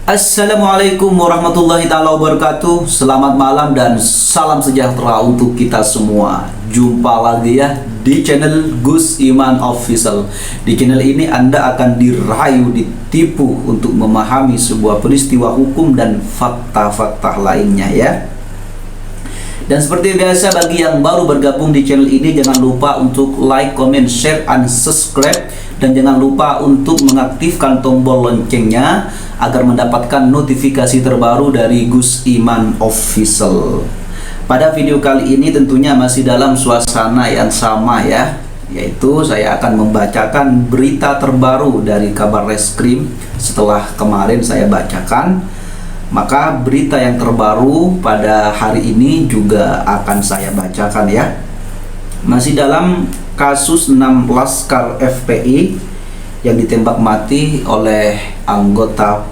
Assalamualaikum warahmatullahi taala wabarakatuh. Selamat malam dan salam sejahtera untuk kita semua. Jumpa lagi ya di channel Gus Iman Official. Di channel ini Anda akan dirayu, ditipu untuk memahami sebuah peristiwa hukum dan fakta-fakta lainnya ya. Dan seperti biasa, bagi yang baru bergabung di channel ini, jangan lupa untuk like, comment, share, and subscribe. Dan jangan lupa untuk mengaktifkan tombol loncengnya agar mendapatkan notifikasi terbaru dari Gus Iman Official. Pada video kali ini tentunya masih dalam suasana yang sama ya, yaitu saya akan membacakan berita terbaru dari Kabar Reskrim. Setelah kemarin saya bacakan, maka berita yang terbaru pada hari ini juga akan saya bacakan ya. Masih dalam kasus 6 Laskar FPI yang ditembak mati oleh anggota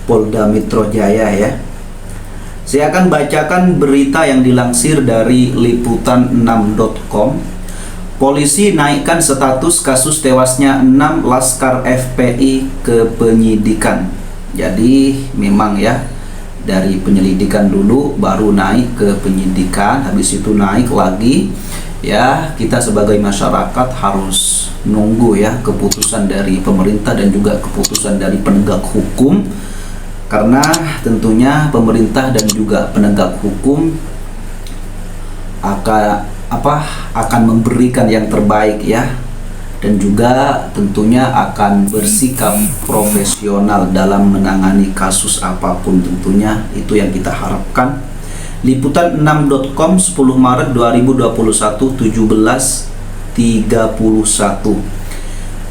Polda Metro Jaya ya. Saya akan bacakan berita yang dilansir dari liputan6.com. Polisi naikkan status kasus tewasnya 6 Laskar FPI ke penyidikan. Jadi memang ya, dari penyelidikan dulu baru naik ke penyidikan, habis itu naik lagi. Ya, kita sebagai masyarakat harus nunggu ya keputusan dari pemerintah dan juga keputusan dari penegak hukum, karena tentunya pemerintah dan juga penegak hukum akan memberikan yang terbaik ya, dan juga tentunya akan bersikap profesional dalam menangani kasus apapun, tentunya itu yang kita harapkan. Liputan6.com 10 Maret 2021 17.31.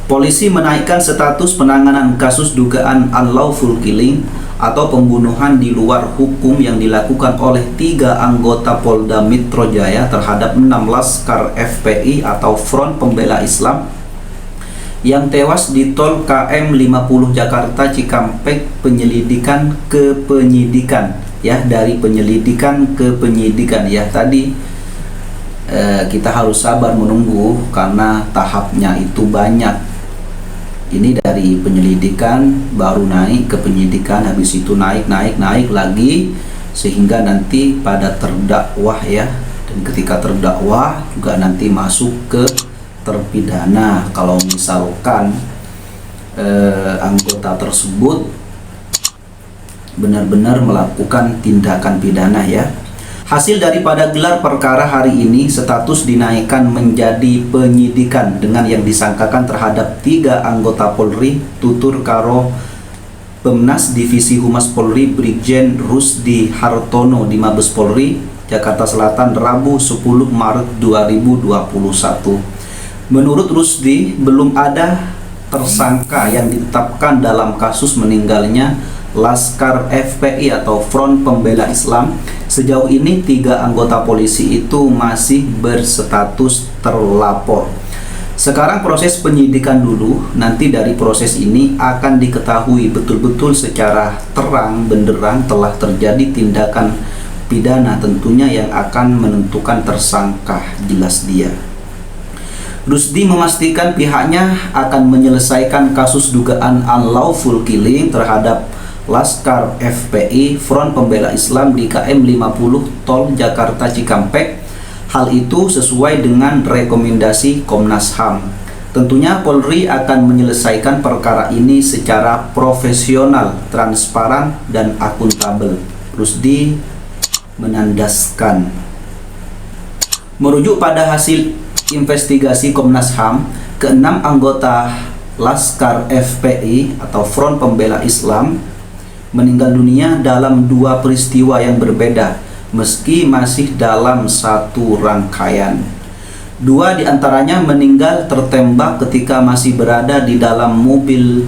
Polisi menaikkan status penanganan kasus dugaan unlawful killing atau pembunuhan di luar hukum yang dilakukan oleh 3 anggota Polda Metro Jaya terhadap 6 Laskar FPI atau Front Pembela Islam yang tewas di tol KM 50 Jakarta Cikampek. Penyelidikan ke penyidikan ya, dari penyelidikan ke penyidikan ya. Tadi kita harus sabar menunggu karena tahapnya itu banyak. Ini dari penyelidikan baru naik ke penyidikan, habis itu naik lagi sehingga nanti pada terdakwah ya. Dan ketika terdakwah juga nanti masuk ke terpidana kalau misalkan anggota tersebut benar-benar melakukan tindakan pidana ya. Hasil daripada gelar perkara hari ini, status dinaikkan menjadi penyidikan dengan yang disangkakan terhadap 3 anggota Polri, tutur karo Pemnas Divisi Humas Polri Brigjen Rusdi Hartono di Mabes Polri Jakarta Selatan Rabu 10 Maret 2021. Menurut Rusdi, belum ada tersangka yang ditetapkan dalam kasus meninggalnya Laskar FPI atau Front Pembela Islam. Sejauh ini 3 anggota polisi itu masih berstatus terlapor. Sekarang proses penyidikan dulu, nanti dari proses ini akan diketahui betul-betul secara terang benderang telah terjadi tindakan pidana, tentunya yang akan menentukan tersangka jelas dia. Rusdi memastikan pihaknya akan menyelesaikan kasus dugaan unlawful killing terhadap Laskar FPI Front Pembela Islam di KM 50 Tol Jakarta Cikampek. Hal itu sesuai dengan rekomendasi Komnas HAM. Tentunya Polri akan menyelesaikan perkara ini secara profesional, transparan, dan akuntabel. Rusdi menandaskan. Merujuk pada hasil investigasi Komnas HAM, ke-6 anggota Laskar FPI atau Front Pembela Islam meninggal dunia dalam 2 peristiwa yang berbeda meski masih dalam satu rangkaian. 2 diantaranya meninggal tertembak ketika masih berada di dalam mobil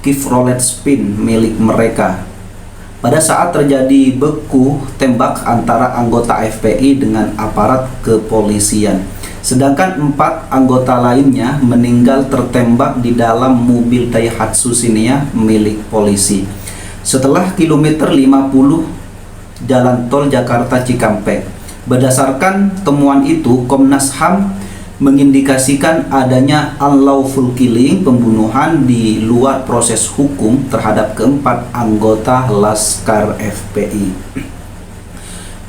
Chevrolet Spin milik mereka pada saat terjadi beku tembak antara anggota FPI dengan aparat kepolisian. Sedangkan 4 anggota lainnya meninggal tertembak di dalam mobil Daihatsu Xenia milik polisi setelah kilometer 50 jalan tol Jakarta Cikampek. Berdasarkan temuan itu, Komnas HAM mengindikasikan adanya unlawful killing, pembunuhan di luar proses hukum terhadap keempat anggota Laskar FPI.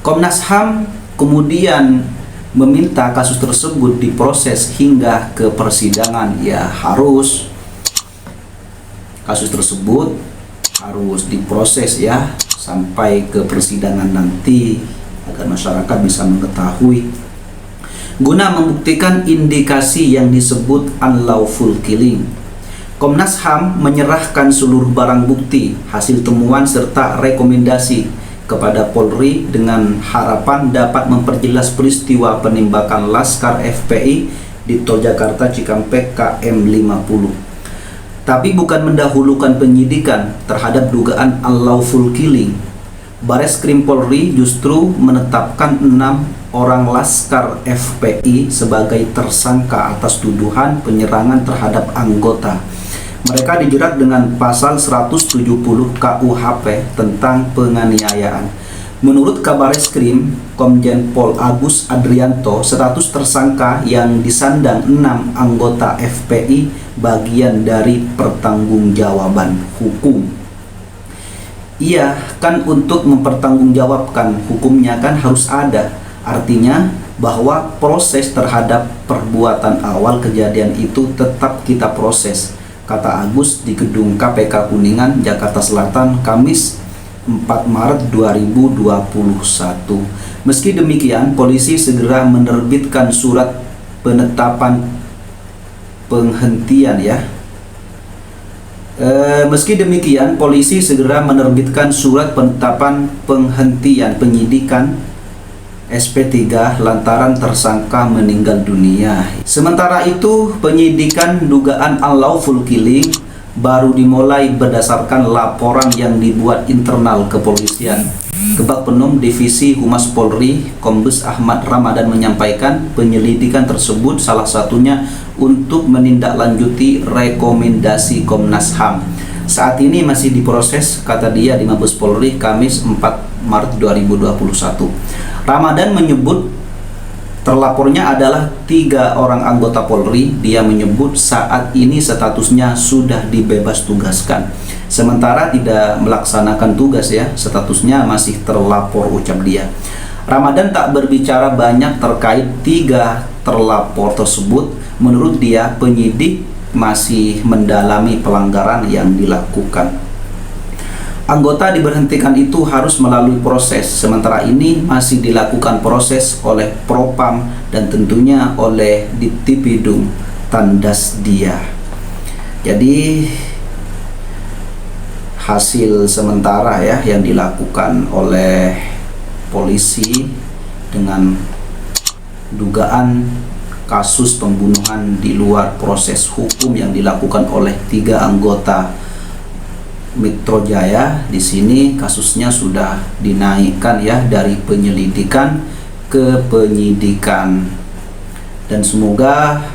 Komnas HAM kemudian meminta kasus tersebut diproses hingga ke persidangan. Ya, harus kasus tersebut harus diproses ya sampai ke persidangan nanti agar masyarakat bisa mengetahui, guna membuktikan indikasi yang disebut unlawful killing. Komnas HAM menyerahkan seluruh barang bukti, hasil temuan serta rekomendasi kepada Polri dengan harapan dapat memperjelas peristiwa penembakan Laskar FPI di Tol Jakarta Cikampek KM 50. Tapi bukan mendahulukan penyidikan terhadap dugaan unlawful killing. Bareskrim Polri justru menetapkan 6 orang Laskar FPI sebagai tersangka atas tuduhan penyerangan terhadap anggota. Mereka dijerat dengan pasal 170 KUHP tentang penganiayaan. Menurut Kabareskrim, Komjen Pol Agus Adrianto, status tersangka yang disandang 6 anggota FPI bagian dari pertanggungjawaban hukum. Iya, kan untuk mempertanggungjawabkan hukumnya kan harus ada. Artinya bahwa proses terhadap perbuatan awal kejadian itu tetap kita proses, kata Agus di gedung KPK Kuningan, Jakarta Selatan, Kamis 4 Maret 2021. Meski demikian, polisi segera menerbitkan surat penetapan penghentian ya. Meski demikian, polisi segera menerbitkan surat penetapan penghentian penyidikan SP3 lantaran tersangka meninggal dunia. Sementara itu, penyidikan dugaan unlawful killing baru dimulai berdasarkan laporan yang dibuat internal kepolisian. Kebak Penum Divisi Humas Polri, Kombes Ahmad Ramadan menyampaikan penyelidikan tersebut salah satunya untuk menindaklanjuti rekomendasi Komnas HAM. Saat ini masih diproses, kata dia di Mabes Polri, Kamis 4 Maret 2021. Ramadan menyebut terlapornya adalah 3 orang anggota Polri. Dia menyebut saat ini statusnya sudah dibebas tugaskan, sementara tidak melaksanakan tugas ya, statusnya masih terlapor, ucap dia. Ramadan tak berbicara banyak terkait 3 terlapor tersebut. Menurut dia, penyidik masih mendalami pelanggaran yang dilakukan. Anggota diberhentikan itu harus melalui proses, sementara ini masih dilakukan proses oleh Propam dan tentunya oleh Ditipidum Tandas Dia. Jadi hasil sementara ya yang dilakukan oleh polisi dengan dugaan kasus pembunuhan di luar proses hukum yang dilakukan oleh 3 anggota Metro Jaya. Di sini kasusnya sudah dinaikkan ya dari penyelidikan ke penyidikan, dan semoga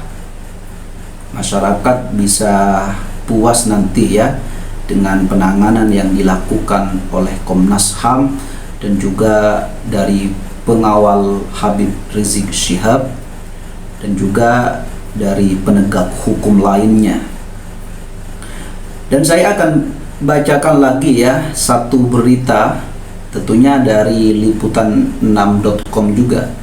masyarakat bisa puas nanti ya dengan penanganan yang dilakukan oleh Komnas HAM dan juga dari pengawal Habib Rizik Syihab dan juga dari penegak hukum lainnya. Dan saya akan bacakan lagi ya satu berita, tentunya dari liputan6.com juga.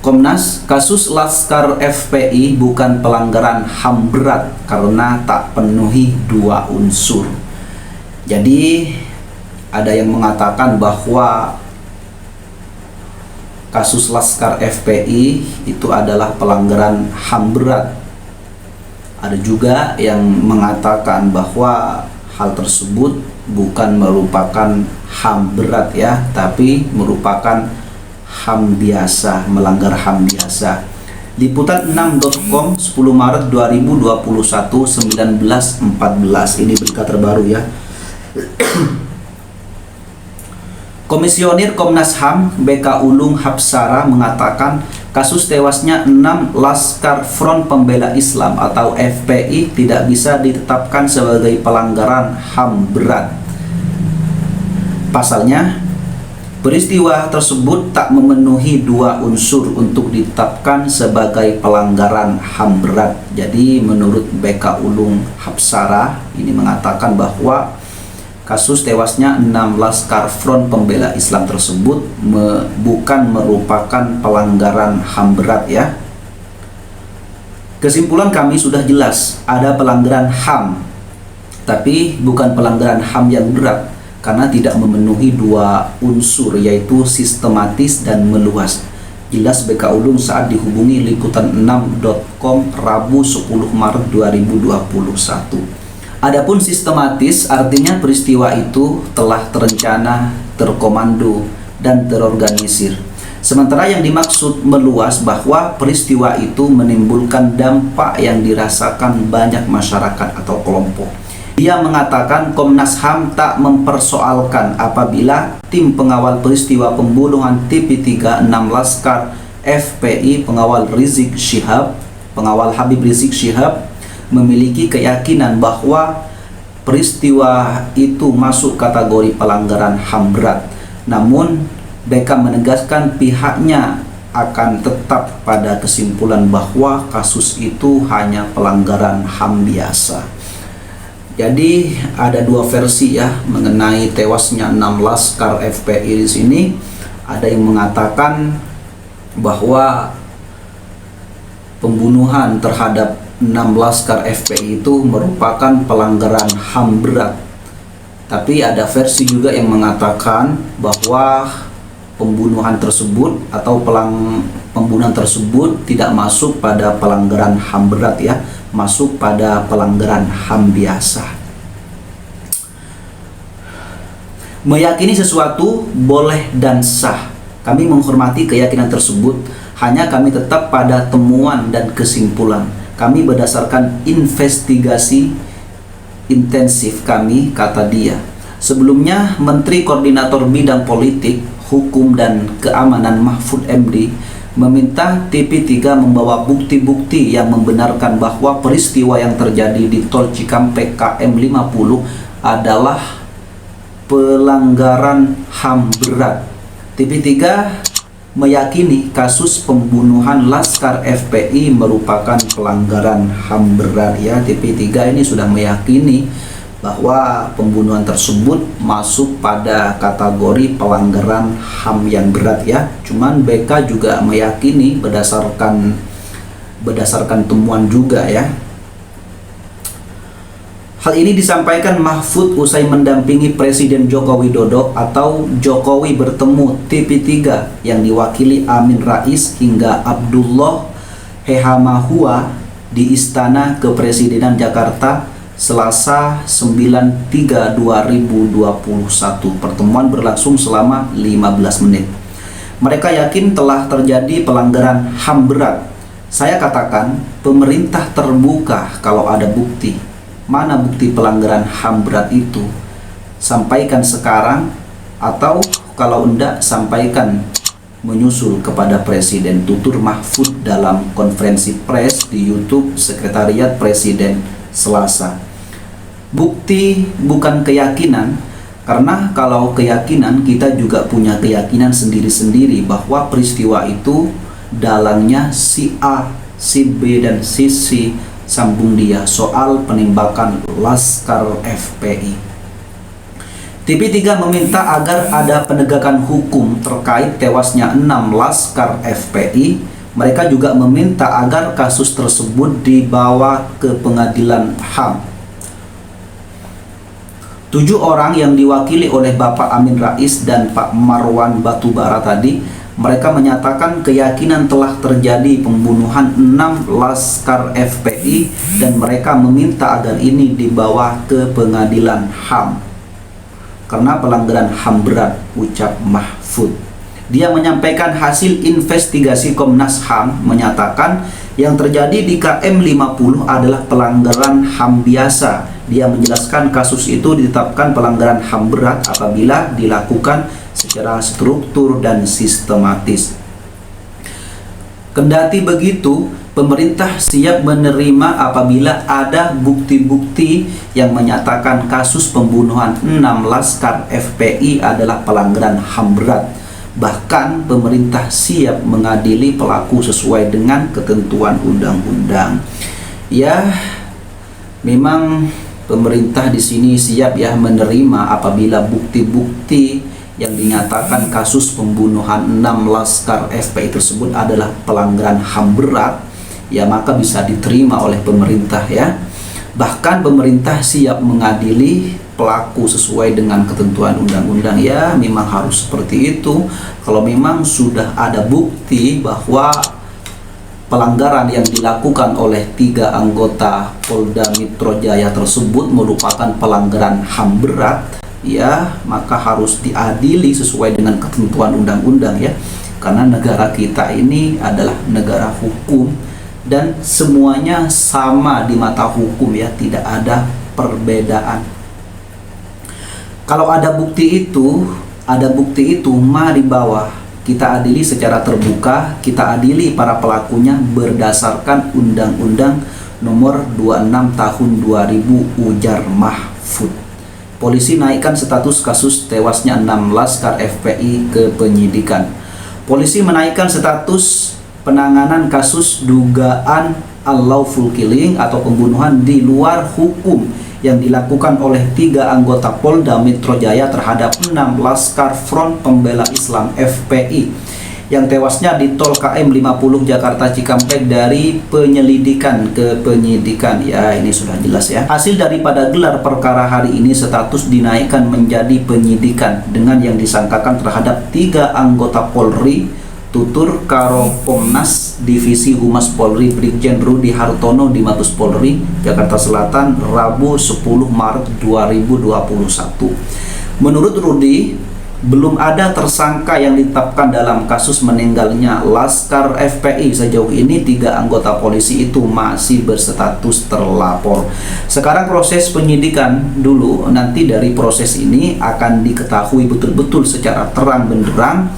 Komnas, kasus Laskar FPI bukan pelanggaran HAM berat karena tak penuhi 2 unsur. Jadi ada yang mengatakan bahwa kasus Laskar FPI itu adalah pelanggaran HAM berat. Ada juga yang mengatakan bahwa hal tersebut bukan merupakan HAM berat ya, tapi merupakan HAM biasa, melanggar HAM biasa. Liputan6.com 10 Maret 2021 19.14. Ini berita terbaru ya. Komisioner Komnas HAM BK Ulung Hapsara mengatakan kasus tewasnya 6 Laskar Front Pembela Islam atau FPI tidak bisa ditetapkan sebagai pelanggaran HAM berat. Pasalnya, Peristiwa tersebut tak memenuhi dua unsur untuk ditetapkan sebagai pelanggaran HAM berat. Jadi menurut BK Ulung Hapsara ini mengatakan bahwa kasus tewasnya 6 Laskar Front Pembela Islam tersebut bukan merupakan pelanggaran HAM berat ya. Kesimpulan kami sudah jelas, ada pelanggaran HAM, tapi bukan pelanggaran HAM yang berat karena tidak memenuhi dua unsur yaitu sistematis dan meluas. Jelas BK Ulung saat dihubungi liputan6.com Rabu 10 Maret 2021. Adapun sistematis artinya peristiwa itu telah terencana, terkomando, dan terorganisir. Sementara yang dimaksud meluas bahwa peristiwa itu menimbulkan dampak yang dirasakan banyak masyarakat atau kelompok. Ia mengatakan Komnas HAM tak mempersoalkan apabila tim pengawal peristiwa pembunuhan TP3 6 Laskar FPI pengawal Rizik Syihab, pengawal Habib Rizik Syihab memiliki keyakinan bahwa peristiwa itu masuk kategori pelanggaran HAM berat. Namun BK menegaskan pihaknya akan tetap pada kesimpulan bahwa kasus itu hanya pelanggaran HAM biasa. Jadi ada dua versi ya mengenai tewasnya 6 Laskar FPI di sini. Ada yang mengatakan bahwa pembunuhan terhadap 6 Laskar FPI itu merupakan pelanggaran HAM berat. Tapi ada versi juga yang mengatakan bahwa pembunuhan tersebut atau pembunuhan tersebut tidak masuk pada pelanggaran HAM berat ya, masuk pada pelanggaran HAM biasa. Meyakini sesuatu boleh dan sah. Kami menghormati keyakinan tersebut, hanya kami tetap pada temuan dan kesimpulan. Kami berdasarkan investigasi intensif kami, kata dia. Sebelumnya, Menteri Koordinator Bidang Politik, Hukum dan Keamanan Mahfud MD meminta TP3 membawa bukti-bukti yang membenarkan bahwa peristiwa yang terjadi di Tol Cikampek KM 50 adalah pelanggaran HAM berat. TP3 meyakini kasus pembunuhan Laskar FPI merupakan pelanggaran HAM berat ya. TP3 ini sudah meyakini bahwa pembunuhan tersebut masuk pada kategori pelanggaran HAM yang berat ya. Cuman BK juga meyakini berdasarkan temuan juga ya. Hal ini disampaikan Mahfud usai mendampingi Presiden Joko Widodo atau Jokowi bertemu TP3 yang diwakili Amin Rais hingga Abdullah Hehamahua di Istana Kepresidenan Jakarta Selasa 9/3/2021. Pertemuan berlangsung selama 15 menit. Mereka yakin telah terjadi pelanggaran HAM berat. Saya katakan pemerintah terbuka kalau ada bukti. Mana bukti pelanggaran HAM berat itu? Sampaikan sekarang atau kalau enggak sampaikan menyusul kepada Presiden, tutur Mahfud dalam konferensi pers di YouTube Sekretariat Presiden Selasa. Bukti bukan keyakinan, karena kalau keyakinan kita juga punya keyakinan sendiri-sendiri bahwa peristiwa itu dalangnya si A, si B, dan si C, sambung dia soal penembakan Laskar FPI. TP3 meminta agar ada penegakan hukum terkait tewasnya 6 Laskar FPI. Mereka juga meminta agar kasus tersebut dibawa ke pengadilan HAM. 7 orang yang diwakili oleh Bapak Amin Rais dan Pak Marwan Batubara tadi, mereka menyatakan keyakinan telah terjadi pembunuhan 6 Laskar FPI dan mereka meminta agar ini dibawa ke pengadilan HAM karena pelanggaran HAM berat, ucap Mahfud. Dia menyampaikan hasil investigasi Komnas HAM menyatakan yang terjadi di KM 50 adalah pelanggaran HAM biasa. Dia menjelaskan kasus itu ditetapkan pelanggaran HAM berat apabila dilakukan secara struktur dan sistematis. Kendati begitu, pemerintah siap menerima apabila ada bukti-bukti yang menyatakan kasus pembunuhan 6 laskar FPI adalah pelanggaran HAM berat. Bahkan pemerintah siap mengadili pelaku sesuai dengan ketentuan undang-undang. Ya, memang pemerintah di sini siap ya menerima apabila bukti-bukti yang dinyatakan kasus pembunuhan 6 laskar FPI tersebut adalah pelanggaran HAM berat, ya maka bisa diterima oleh pemerintah ya. Bahkan pemerintah siap mengadili pelaku sesuai dengan ketentuan undang-undang. Ya memang harus seperti itu. Kalau memang sudah ada bukti bahwa pelanggaran yang dilakukan oleh 3 anggota Polda Metro Jaya tersebut merupakan pelanggaran HAM berat, ya maka harus diadili sesuai dengan ketentuan undang-undang ya. Karena negara kita ini adalah negara hukum dan semuanya sama di mata hukum ya, tidak ada perbedaan. Kalau ada bukti itu, mari bawa kita adili secara terbuka, kita adili para pelakunya berdasarkan Undang-Undang Nomor 26 Tahun 2000 ujar Mahfud. Polisi naikkan status kasus tewasnya 6 laskar FPI ke penyidikan. Polisi menaikkan status penanganan kasus dugaan unlawful killing atau pembunuhan di luar hukum yang dilakukan oleh 3 anggota Polda Metro Jaya terhadap 6 laskar Front Pembela Islam FPI yang tewasnya di tol KM 50 Jakarta Cikampek dari penyelidikan ke penyidikan. Ya ini sudah jelas ya. Hasil daripada gelar perkara hari ini status dinaikkan menjadi penyidikan dengan yang disangkakan terhadap 3 anggota Polri, Tutur Karopomnas Divisi Humas Polri Brigjen Rudi Hartono di Mabes Polri, Jakarta Selatan, Rabu 10 Maret 2021. Menurut Rudi, belum ada tersangka yang ditetapkan dalam kasus meninggalnya laskar FPI. Sejauh ini 3 anggota polisi itu masih berstatus terlapor. Sekarang proses penyidikan dulu, nanti dari proses ini akan diketahui betul-betul secara terang benderang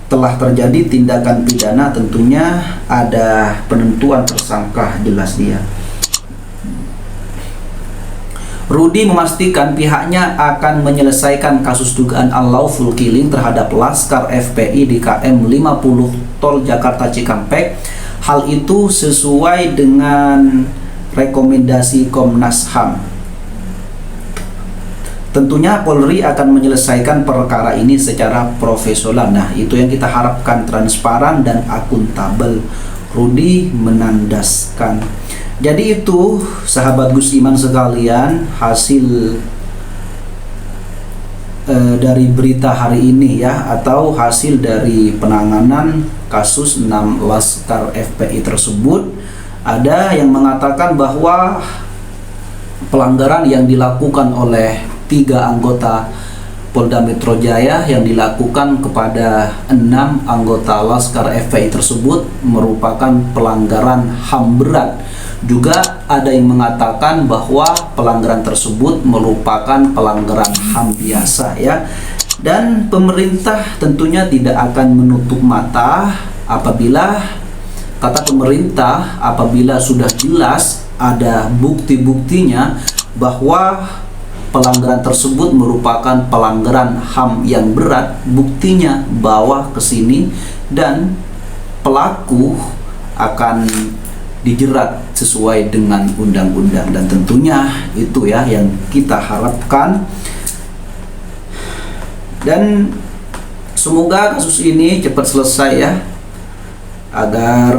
telah terjadi tindakan pidana, tentunya ada penentuan tersangka, jelas dia. Rudi memastikan pihaknya akan menyelesaikan kasus dugaan unlawful killing terhadap laskar FPI di KM 50 Tol Jakarta Cikampek. Hal itu sesuai dengan rekomendasi Komnas HAM. Tentunya Polri akan menyelesaikan perkara ini secara profesional. Nah, itu yang kita harapkan, transparan dan akuntabel. Rudi menandaskan. Jadi itu sahabat Gus Iman sekalian, hasil dari berita hari ini ya, atau hasil dari penanganan kasus 6 laskar FPI tersebut. Ada yang mengatakan bahwa pelanggaran yang dilakukan oleh 3 anggota Polda Metro Jaya yang dilakukan kepada 6 anggota laskar FPI tersebut merupakan pelanggaran HAM berat. Juga ada yang mengatakan bahwa pelanggaran tersebut merupakan pelanggaran HAM biasa ya. Dan pemerintah tentunya tidak akan menutup mata apabila, kata pemerintah, apabila sudah jelas ada bukti-buktinya bahwa pelanggaran tersebut merupakan pelanggaran HAM yang berat, buktinya bawa ke sini dan pelaku akan dijerat sesuai dengan undang-undang. Dan tentunya itu ya yang kita harapkan. Dan semoga kasus ini cepat selesai ya, agar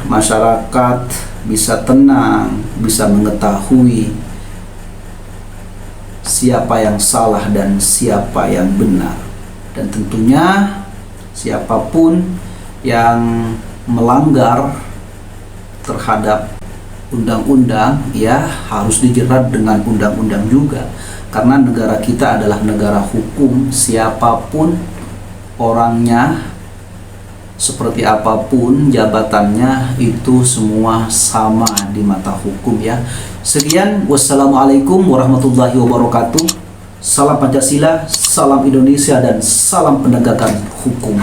masyarakat bisa tenang, bisa mengetahui siapa yang salah dan siapa yang benar. Dan tentunya siapapun yang melanggar terhadap undang-undang ya harus dijerat dengan undang-undang juga. Karena negara kita adalah negara hukum, siapapun orangnya, seperti apapun jabatannya, itu semua sama di mata hukum ya. Sekian, wassalamualaikum warahmatullahi wabarakatuh. Salam Pancasila, salam Indonesia, dan salam penegakan hukum.